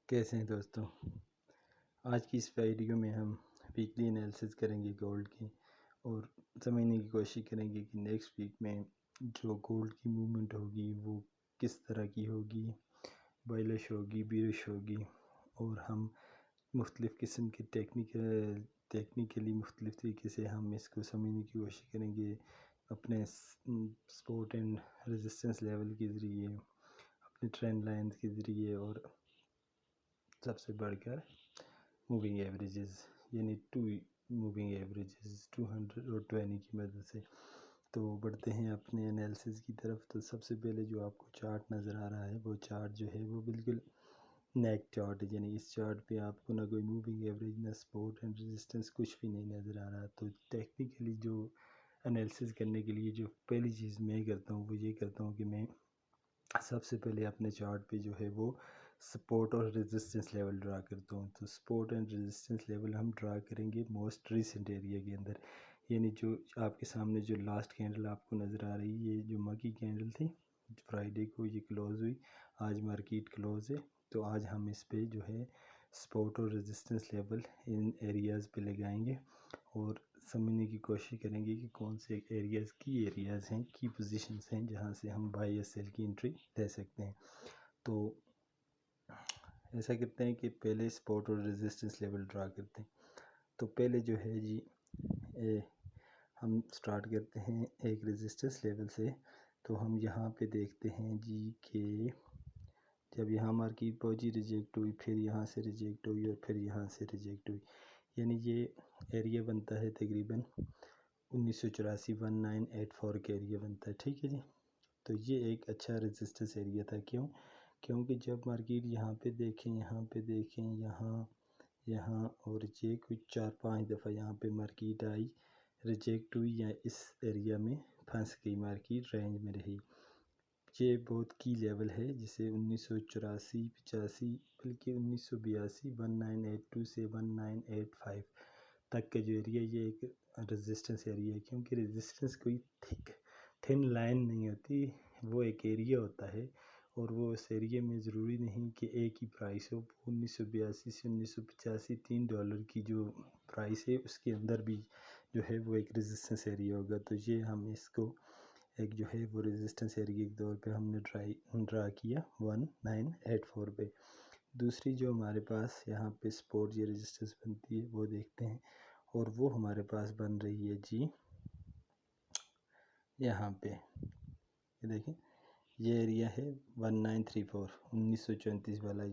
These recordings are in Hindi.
कैसे हैं दोस्तों। आज की इस वीडियो में हम वीकली एनालिसिस करेंगे गोल्ड की और समझने की कोशिश करेंगे कि नेक्स्ट वीक में जो गोल्ड की मूवमेंट होगी वो किस तरह की होगी, बायलिश होगी, बीरिश होगी। और हम मुख्तलिफ़ किस्म के टेक्निकली मुख्तलिफ़ तरीके से हम इसको समझने की कोशिश करेंगे अपने सपोर्ट एंड रेजिस्टेंस लेवल के ज़रिए, अपने ट्रेंड लाइन के ज़रिए और सबसे बढ़कर मूविंग एवरेजेस यानी टू मूविंग एवरेजेस 200 और 20 की मदद से। तो बढ़ते हैं अपने एनालिसिस की तरफ। तो सबसे पहले जो आपको चार्ट नज़र आ रहा है वो चार्ट जो है वो बिल्कुल नेक चार्ट है, यानी इस चार्ट पे आपको ना कोई मूविंग एवरेज, ना सपोर्ट एंड रेजिस्टेंस, कुछ भी नहीं नज़र आ रहा। तो टेक्निकली जो एनालिसिस करने के लिए जो पहली चीज़ मैं करता हूँ वो ये करता हूँ कि मैं सबसे पहले अपने चार्ट पे जो है वो सपोर्ट और रेजिस्टेंस लेवल ड्रा करता हूँ। तो सपोर्ट एंड रेजिस्टेंस लेवल हम ड्रा करेंगे मोस्ट रिसेंट एरिया के अंदर, यानी जो आपके सामने जो लास्ट कैंडल आपको नज़र आ रही है, ये जो मकी कैंडल थी, फ्राइडे को ये क्लोज़ हुई, आज मार्केट क्लोज़ है। तो आज हम इस पे जो है सपोर्ट और रेजिस्टेंस लेवल इन एरियाज़ पे लगाएंगे और समझने की कोशिश करेंगे कि कौन से एरियाज़ हैं, की पोजीशंस हैं जहां से हम बाय या सेल की एंट्री ले सकते हैं। तो ऐसा करते हैं कि पहले सपोर्ट और रेजिस्टेंस लेवल ड्रा करते हैं। तो पहले जो है जी हम स्टार्ट करते हैं एक रेजिस्टेंस लेवल से। तो हम यहाँ पे देखते हैं जी कि जब यहाँ मार्केट पहुँची, रिजेक्ट हुई, फिर यहाँ से रिजेक्ट हुई और फिर यहाँ से रिजेक्ट हुई, यानी ये एरिया बनता है तकरीबन 1984 1984 का एरिया बनता है। ठीक है जी। तो ये एक अच्छा रेजिस्टेंस एरिया था। क्योंकि जब मार्केट यहाँ पे देखें, यहाँ और ये कुछ 4-5 दफ़ा यहाँ पे मार्केट आई, रिजेक्ट हुई या इस एरिया में फंस गई, मार्केट रेंज में रही। ये बहुत की लेवल है जिसे 1984-85 बल्कि 1982 1982 से 1985 तक का जो एरिया, ये एक रेजिस्टेंस एरिया है। क्योंकि रेजिस्टेंस कोई थिन लाइन नहीं होती, वो एक एरिया होता है और वो उस एरिया में ज़रूरी नहीं कि एक ही प्राइस हो। 1982 से 1985 $3 की जो प्राइस है उसके अंदर भी जो है वो एक रेजिस्टेंस एरिया होगा। तो ये हम इसको एक जो है वो रेजिस्टेंस एरिया के तौर पे हमने ड्रा किया 1984 पे। दूसरी जो हमारे पास यहाँ पे सपोर्ट या रेजिस्टेंस बनती है वो देखते हैं, और वो हमारे पास बन रही है जी यहाँ पे। ये देखें, ये एरिया है 1934 1934 वाला।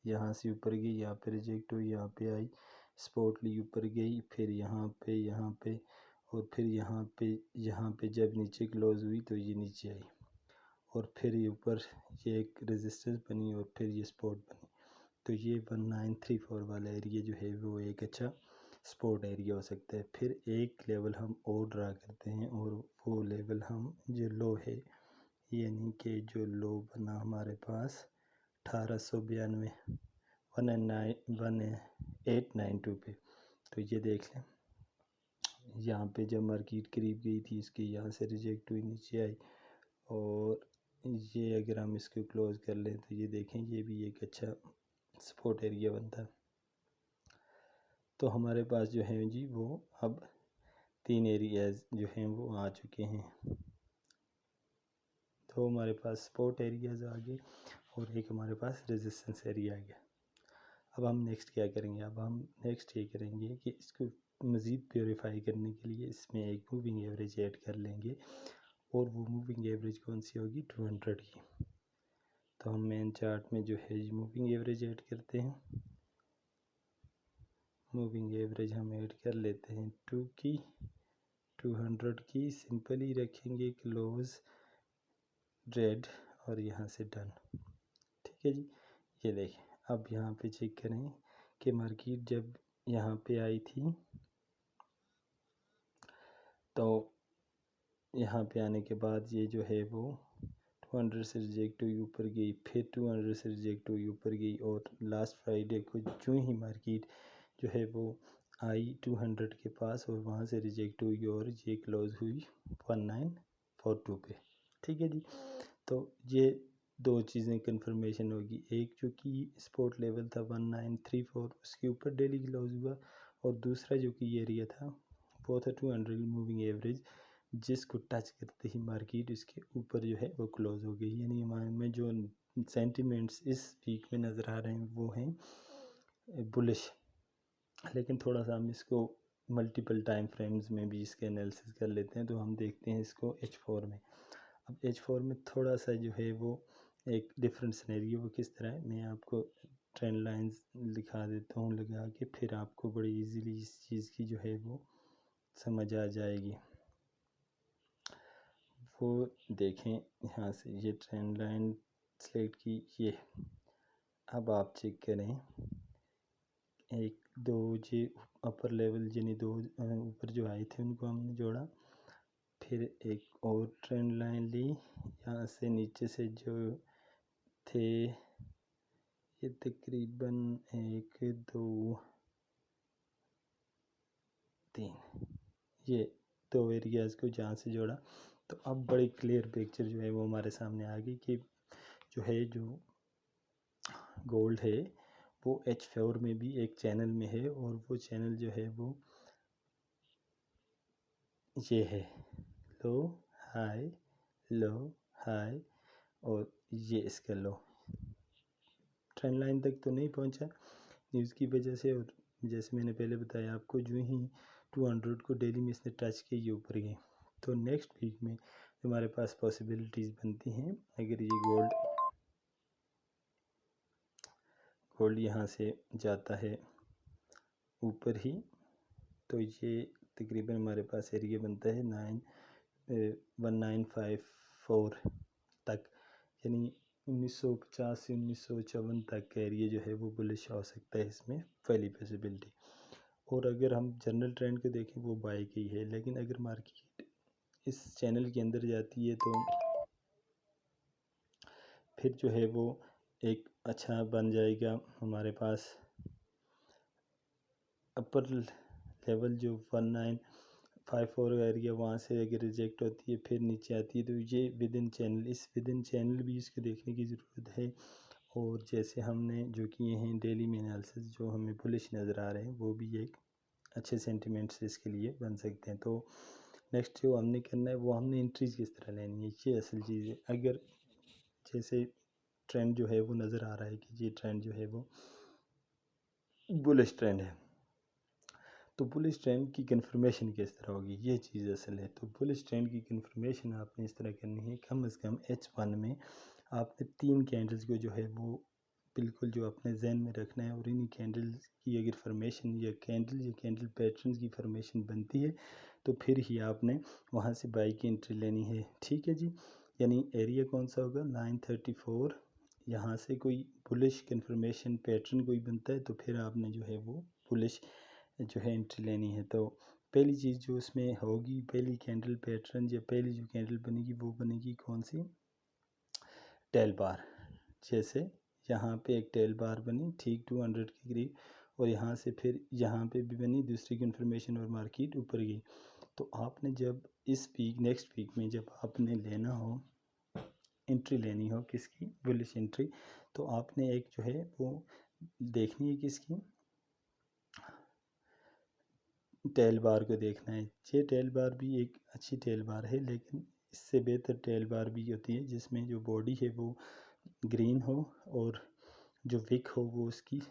यहाँ से ऊपर गई, यहाँ पे रिजेक्ट हुई, यहाँ पे आई, सपोर्ट ली, ऊपर गई, फिर यहाँ पे और फिर यहाँ पे जब नीचे क्लोज हुई तो ये नीचे आई और फिर ये ऊपर ये एक रेजिस्टेंस बनी और फिर ये सपोर्ट बनी। तो ये 1934 वाला एरिया जो है वो एक अच्छा सपोर्ट एरिया हो सकता है। फिर एक लेवल हम और ड्रा करते हैं और वो लेवल हम जो लो है, यानी कि जो लो बना हमारे पास 1892 1892 पे। तो ये देख लें, यहाँ पे जब मार्केट करीब गई थी इसकी, यहाँ से रिजेक्ट हुई, नीचे आई, और ये अगर हम इसको क्लोज कर लें तो ये देखें, ये भी एक अच्छा सपोर्ट एरिया बनता है। तो हमारे पास जो है जी वो अब 3 एरियाज जो हैं वो आ चुके हैं। तो हमारे पास सपोर्ट एरियाज आ गए और एक हमारे पास रेजिस्टेंस एरिया आ गया। अब हम नेक्स्ट क्या करेंगे? अब हम नेक्स्ट ये करेंगे कि इसको मज़ीद प्योरीफाई करने के लिए इसमें एक मूविंग एवरेज ऐड कर लेंगे, और वो मूविंग एवरेज कौन सी होगी? 200 की। तो हम मेन चार्ट में जो है मूविंग एवरेज ऐड करते हैं। मूविंग एवरेज हम ऐड कर लेते हैं 200 की, सिंपली रखेंगे क्लोज रेड और यहाँ से डन। ठीक है जी। ये देखें, अब यहाँ पे चेक करें कि मार्केट जब यहाँ पे आई थी तो यहाँ पे आने के बाद ये जो है वो 200 से रिजेक्ट हुई, ऊपर गई, फिर 200 से रिजेक्ट हुई, ऊपर गई, और लास्ट फ्राइडे को जो ही मार्केट जो है वो आई 200 के पास और वहाँ से रिजेक्ट हुई और ये क्लोज हुई 1942 पे। ठीक है जी। तो ये दो चीज़ें कंफर्मेशन होगी, एक जो कि सपोर्ट लेवल था 1934 उसके ऊपर डेली क्लोज हुआ, और दूसरा जो कि एरिया था वो था 200 मूविंग एवरेज, जिसको टच करते ही मार्केट इसके ऊपर जो है वो क्लोज हो गई। यानी हमारे में जो सेंटिमेंट्स इस वीक में नज़र आ रहे हैं वो हैं बुलिश, लेकिन थोड़ा सा हम इसको मल्टीपल टाइम फ्रेम्स में भी इसके एनालिसिस कर लेते हैं। तो हम देखते हैं इसको H4 में। अब H4 में थोड़ा सा जो है वो एक डिफरेंट सिनेरियो वो किस तरह है, मैं आपको ट्रेंड लाइंस लिखा देता हूँ लगा के, फिर आपको बड़ी इजीली इस चीज़ की जो है वो समझ आ जाएगी। वो देखें यहाँ से ये ट्रेंड लाइन सेलेक्ट की, ये अब आप चेक करें, एक दो जे अपर लेवल यानी दो ऊपर जो आए थे उनको हमने जोड़ा, फिर एक और ट्रेंड लाइन ली, यहाँ से नीचे से जो थे ये तकरीबन 1 2 3 ये दो एरियाज़ को जहाँ से जोड़ा, तो अब बड़ी क्लियर पिक्चर जो है वो हमारे सामने आ गई कि जो है जो गोल्ड है वो H4 में भी एक चैनल में है, और वो चैनल जो है वो ये है लो हाई लो हाई, और ये इसका लो ट्रेंड लाइन तक तो नहीं पहुंचा न्यूज़ की वजह से, और जैसे मैंने पहले बताया आपको जो ही 200 को डेली में इसने टच किया ये ऊपर गए। तो नेक्स्ट वीक में हमारे पास पॉसिबिलिटीज़ बनती हैं, अगर ये गोल्ड यहाँ से जाता है ऊपर ही, तो ये तकरीबन हमारे पास एरिया बनता है 1954 तक, यानी 1950 से 1954 तक का एरिया जो है वो बुलिश हो सकता है, इसमें पहली पॉसिबिलिटी। और अगर हम जनरल ट्रेंड को देखें वो बाई की है, लेकिन अगर मार्केट इस चैनल के अंदर जाती है तो फिर जो है वो एक अच्छा बन जाएगा हमारे पास अपर लेवल जो 1954 एरिया, वहाँ से अगर रिजेक्ट होती है फिर नीचे आती है, तो ये विद इन चैनल, इस विद इन चैनल भी इसको देखने की ज़रूरत है। और जैसे हमने जो किए हैं डेली में एनालिसिस जो हमें बुलिश नज़र आ रहे हैं वो भी एक अच्छे सेंटिमेंट्स इसके लिए बन सकते हैं। तो नेक्स्ट जो हमने करना है वो हमने एंट्रीज किस तरह लेनी है, ये असल चीज़ है। अगर जैसे ट्रेंड जो है वो नज़र आ रहा है कि ये ट्रेंड जो है वो बुलिश ट्रेंड है, तो बुलिश ट्रेंड की कन्फर्मेशन किस तरह होगी, ये चीज़ असल है। तो बुलिश ट्रेंड की कन्फर्मेशन आपने इस तरह करनी है, कम से कम H1 में आपने 3 कैंडल्स को जो है वो बिल्कुल जो अपने जहन में रखना है, और इन्हीं कैंडल्स की अगर फॉर्मेशन या कैंडल पैटर्न की फॉर्मेशन बनती है तो फिर ही आपने वहाँ से बाई की एंट्री लेनी है। ठीक है जी, यानी एरिया कौन सा होगा 934, यहाँ से कोई बुलिश कन्फर्मेशन पैटर्न कोई बनता है तो फिर आपने जो है वो बुलिश जो है एंट्री लेनी है। तो पहली चीज़ जो उसमें होगी, पहली कैंडल पैटर्न या पहली जो कैंडल बनेगी वो बनेगी कौन सी, टेल बार। जैसे यहाँ पे एक टेल बार बनी ठीक 200 के करीब, और यहाँ से फिर यहाँ पे भी बनी दूसरी कन्फर्मेशन और मार्केट ऊपर गई। तो आपने जब इस वीक नेक्स्ट वीक में जब आपने लेना हो एंट्री लेनी हो किसकी, बुलिश एंट्री, तो आपने एक जो है वो देखनी है किसकी, टेल बार को देखना है। ये टेल बार भी एक अच्छी टेल बार है, लेकिन इससे बेहतर टेल बार भी होती है जिसमें जो बॉडी है वो ग्रीन हो और जो विक हो वो उसकी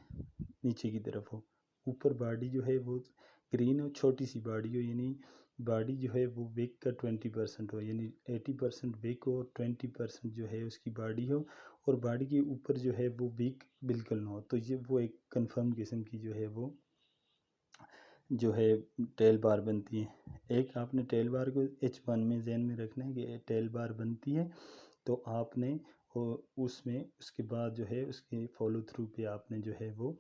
नीचे की तरफ हो। ऊपर बॉडी जो है वो ग्रीन हो, छोटी सी बॉडी हो, यानी बॉडी जो है वो विक का 20% हो, यानी 80% विक हो और 20% जो है उसकी बॉडी हो, और बॉडी के ऊपर जो है वो विक बिल्कुल ना हो। तो ये वो एक कंफर्म किस्म की जो है वो जो है टेल बार बनती है। एक आपने टेल बार को H1 में जहन में रखना है कि टेल बार बनती है, तो आपने उसमें उसके बाद जो है उसके फॉलो थ्रू पे आपने जो है वो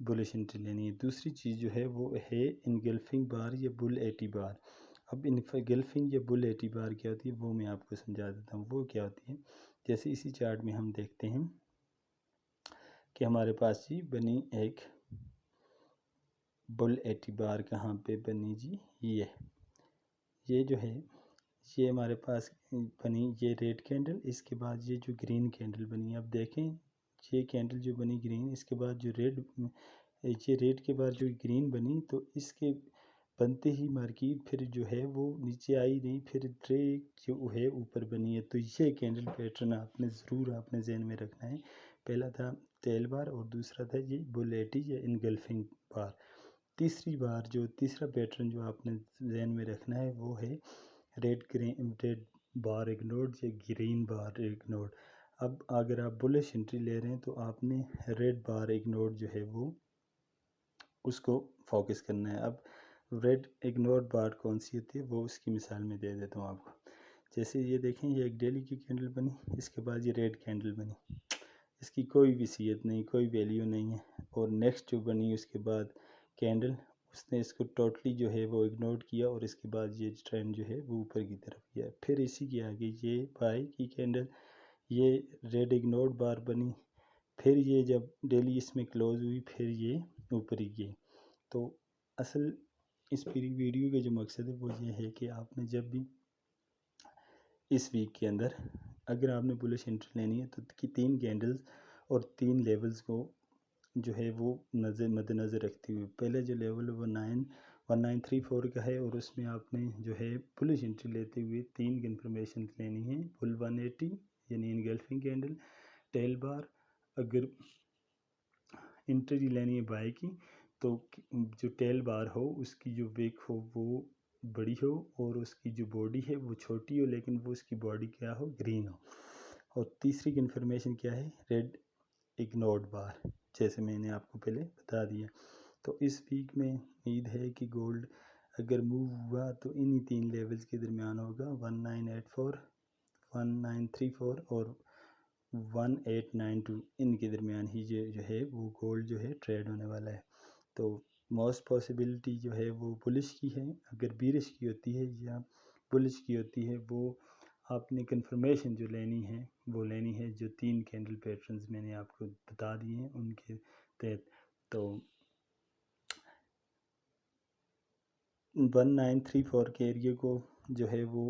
बुलिश एंट्री लेनी है। दूसरी चीज़ जो है वो है इनगल्फिंग बार या बुल 80 बार। अब इनगल्फिंग या बुल 80 बार क्या होती है वो मैं आपको समझा देता हूँ। वो क्या होती है, जैसे इसी चार्ट में हम देखते हैं कि हमारे पास जी बनी एक बुल 80 बार, कहाँ पे बनी जी, ये जो है ये हमारे पास बनी ये रेड कैंडल, इसके बाद ये जो ग्रीन कैंडल बनी। अब देखें ये कैंडल जो बनी ग्रीन, इसके बाद जो ये रेड के बाद जो ग्रीन बनी, तो इसके बनते ही मार्केट फिर जो है वो नीचे आई नहीं, फिर डायरेक्ट जो है ऊपर बनी है। तो ये कैंडल पैटर्न आपने जहन में रखना है। पहला था टेल बार और दूसरा था ये बुलेटी या इनगल्फिंग बार। तीसरा पैटर्न जो आपने जहन में रखना है वो है रेड बार इग्नोर्ड या ग्रीन बार इग्नोर्ड। अब अगर आप बुलिश एंट्री ले रहे हैं तो आपने रेड बार इग्नोर्ड जो है वो उसको फोकस करना है। अब रेड इग्नोर्ड बार कौन सी होती है वो उसकी मिसाल में दे देता हूँ आपको। जैसे ये देखें, ये एक डेली की कैंडल बनी, इसके बाद ये रेड कैंडल बनी, इसकी कोई विसियत नहीं, कोई वैल्यू नहीं है। और नेक्स्ट जो बनी उसके बाद कैंडल, उसने इसको टोटली जो है वो इग्नोर किया और इसके बाद ये ट्रेंड जो है वो ऊपर की तरफ गया। फिर इसी के आगे ये बाई की कैंडल, ये रेड इग्नोर्ड बार बनी, फिर ये जब डेली इसमें क्लोज हुई फिर ये ऊपर ही गई। तो असल इस पूरी वीडियो का जो मकसद है वो ये है कि आपने जब भी इस वीक के अंदर अगर आपने बुलिश एंट्री लेनी है तो कि 3 कैंडल्स और 3 लेवल्स को जो है वो मद्देनज़र रखते हुए, पहले जो लेवल है वो 1934 का है और उसमें आपने जो है बुलिश एंट्री लेते हुए 3 कन्फर्मेशन लेनी है। फुल 180 यानी इनगल्फिंग कैंडल, टेल बार, अगर एंट्री लेनी है बाय की तो जो टेल बार हो उसकी जो विक हो वो बड़ी हो और उसकी जो बॉडी है वो छोटी हो, लेकिन वो उसकी बॉडी क्या हो, ग्रीन हो। और तीसरी कन्फर्मेशन क्या है, रेड इग्नोर्ड बार, जैसे मैंने आपको पहले बता दिया। तो इस वीक में उम्मीद है कि गोल्ड अगर मूव हुआ तो इन्हीं 3 लेवल्स के दरमियान होगा, 1984, 1934 और 1892, इनके दरमियान ही जो है वो गोल्ड जो है ट्रेड होने वाला है। तो मोस्ट पॉसिबिलिटी जो है वो बुलिश की है। अगर बीरिश की होती है या बुलिश की होती है वो आपने कन्फर्मेशन जो लेनी है वो लेनी है जो 3 कैंडल पैटर्न्स मैंने आपको बता दिए हैं उनके तहत। तो 1934 के एरिया को जो है वो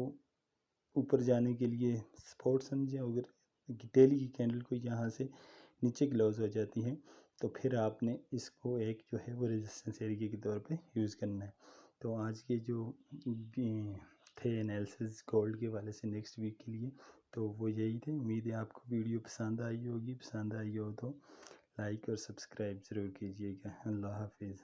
ऊपर जाने के लिए सपोर्ट समझें। अगर डेली की कैंडल को यहाँ से नीचे क्लोज हो जाती है तो फिर आपने इसको एक जो है वो रेजिस्टेंस एरिया के तौर पे यूज़ करना है। तो आज के जो थे एनालिसिस गोल्ड के वाले से नेक्स्ट वीक के लिए, तो वो यही थे। उम्मीद है आपको वीडियो पसंद आई होगी। पसंद आई हो तो लाइक और सब्सक्राइब ज़रूर कीजिएगा। अल्लाह हाफिज़।